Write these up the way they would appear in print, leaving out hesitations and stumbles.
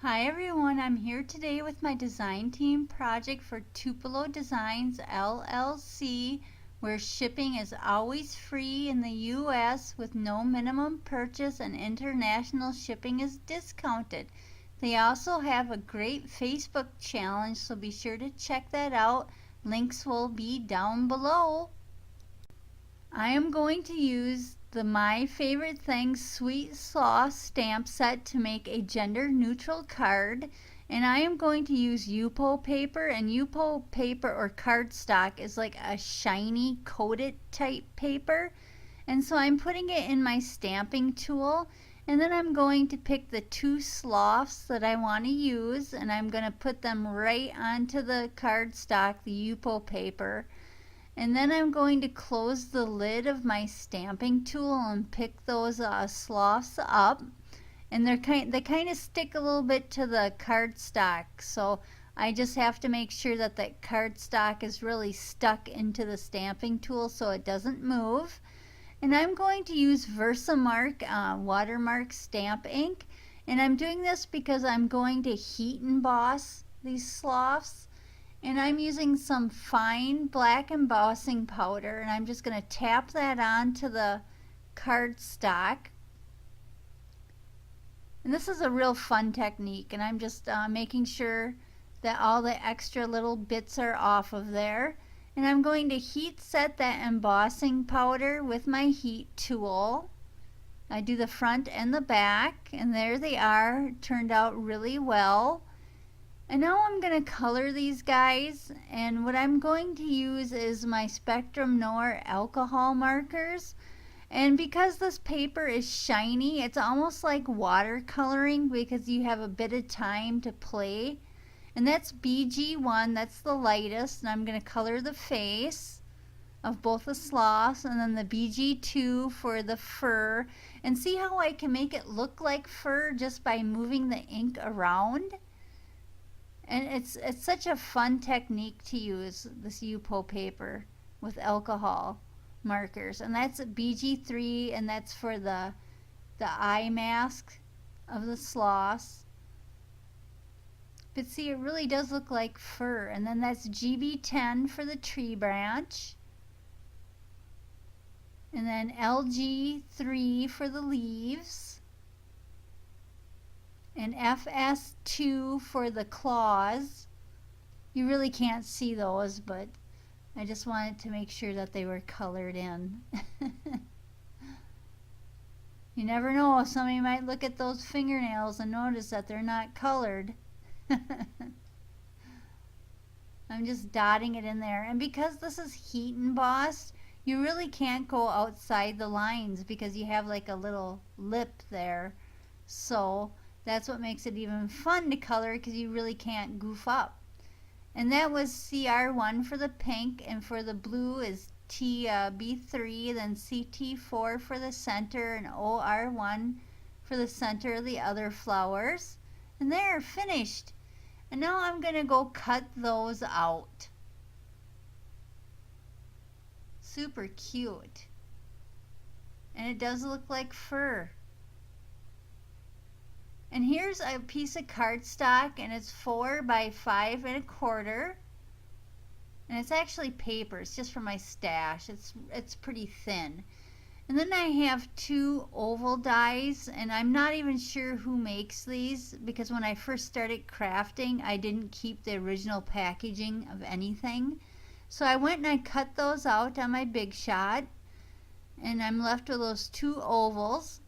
Hi everyone, I'm here today with my design team project for Tupelo Designs LLC, where shipping is always free in the US with no minimum purchase and international shipping is discounted. They also have a great Facebook challenge, so be sure to check that out. Links will be down below. I am going to use the My Favorite Things Sweet Sauce stamp set to make a gender neutral card, and I am going to use Yupo paper, and Yupo paper or cardstock is like a shiny coated type paper, and so I'm putting it in my stamping tool, and then I'm going to pick the two sloughs that I want to use, and I'm going to put them right onto the cardstock, the Yupo paper. And then I'm going to close the lid of my stamping tool and pick those sloughs up. And they kind of stick a little bit to the cardstock, so I just have to make sure that that cardstock is really stuck into the stamping tool so it doesn't move. And I'm going to use Versamark watermark stamp ink, and I'm doing this because I'm going to heat emboss these sloughs. And I'm using some fine black embossing powder, and I'm just going to tap that onto the cardstock. And this is a real fun technique, and I'm just making sure that all the extra little bits are off of there. And I'm going to heat set that embossing powder with my heat tool. I do the front and the back, and there they are. Turned out really well. And now I'm going to color these guys, and what I'm going to use is my Spectrum Noir alcohol markers. And because this paper is shiny, it's almost like watercoloring because you have a bit of time to play. And that's BG1, that's the lightest, and I'm going to color the face of both the sloughs, and then the BG2 for the fur. And see how I can make it look like fur just by moving the ink around? And it's such a fun technique to use, this Yupo paper with alcohol markers. And that's BG3, and that's for the eye mask of the sloths. But see, it really does look like fur. And then that's GB10 for the tree branch. And then LG3 for the leaves. And FS2 for the claws. You really can't see those, but I just wanted to make sure that they were colored in. You never know, somebody might look at those fingernails and notice that they're not colored. I'm just dotting it in there, and because this is heat embossed, you really can't go outside the lines because you have like a little lip there. So that's what makes it even fun to color, because you really can't goof up. And that was CR1 for the pink, and for the blue is TB3, then CT4 for the center, and OR1 for the center of the other flowers. And they're finished. And now I'm going to go cut those out. Super cute. And it does look like fur. And here's a piece of cardstock, and it's 4 by 5 1/4. And it's actually paper. It's just for my stash. It's pretty thin. And then I have 2 oval dies, and I'm not even sure who makes these because when I first started crafting, I didn't keep the original packaging of anything. So I went and I cut those out on my Big Shot, and I'm left with those 2 ovals.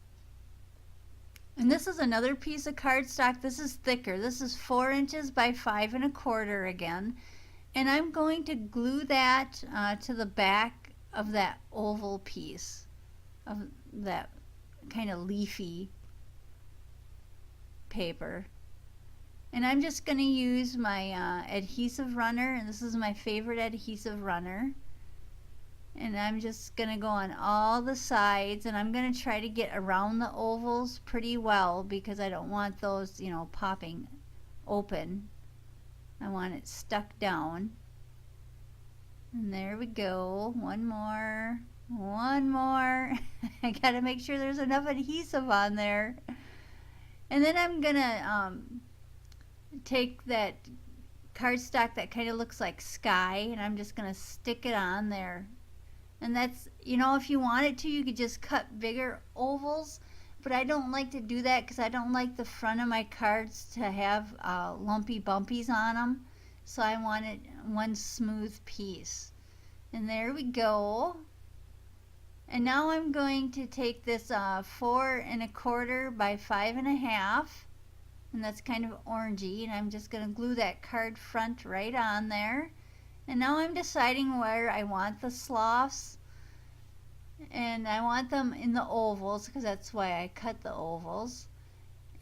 And this is another piece of cardstock. This is thicker. This is 4 inches by 5 1/4 again. And I'm going to glue that to the back of that oval piece, of that kind of leafy paper. And I'm just going to use my adhesive runner, and this is my favorite adhesive runner. And I'm just going to go on all the sides, and I'm going to try to get around the ovals pretty well because I don't want those, you know, popping open. I want it stuck down. And there we go. One more. One more. I gotta make sure there's enough adhesive on there. And then I'm gonna take that cardstock that kind of looks like sky, and I'm just going to stick it on there. And that's, you know, if you wanted to, you could just cut bigger ovals, but I don't like to do that because I don't like the front of my cards to have lumpy bumpies on them. So I wanted one smooth piece. And there we go. And now I'm going to take this 4 1/4 by 5 1/2, and that's kind of orangey, and I'm just going to glue that card front right on there. And now I'm deciding where I want the sloughs, and I want them in the ovals because that's why I cut the ovals.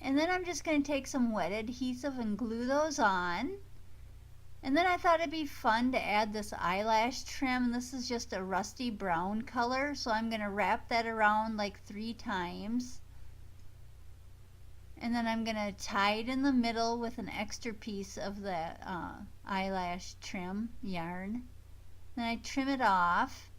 And then I'm just going to take some wet adhesive and glue those on. And then I thought it'd be fun to add this eyelash trim. This is just a rusty brown color, so I'm going to wrap that around like 3 times. And then I'm going to tie it in the middle with an extra piece of the eyelash trim yarn. Then I trim it off.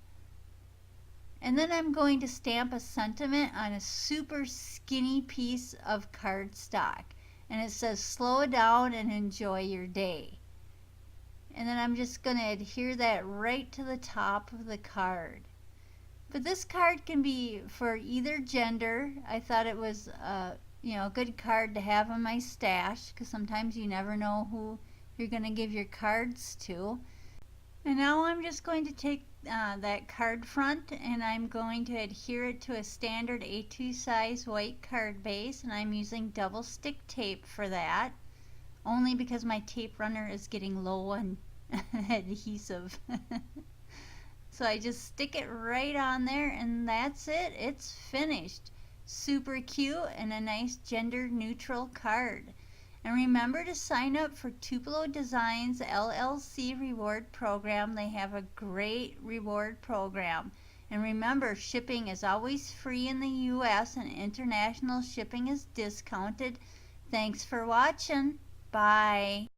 And then I'm going to stamp a sentiment on a super skinny piece of cardstock. And it says, "Slow down and enjoy your day." And then I'm just going to adhere that right to the top of the card. But this card can be for either gender. I thought it was a good card to have in my stash because sometimes you never know who you're going to give your cards to. And now I'm just going to take that card front and I'm going to adhere it to a standard A2 size white card base, and I'm using double stick tape for that, only because my tape runner is getting low on adhesive. So I just stick it right on there and that's it. It's finished. Super cute and a nice gender neutral card. And remember to sign up for Tupelo Designs LLC reward program. They have a great reward program. And remember, shipping is always free in the US and international shipping is discounted. Thanks for watching. Bye.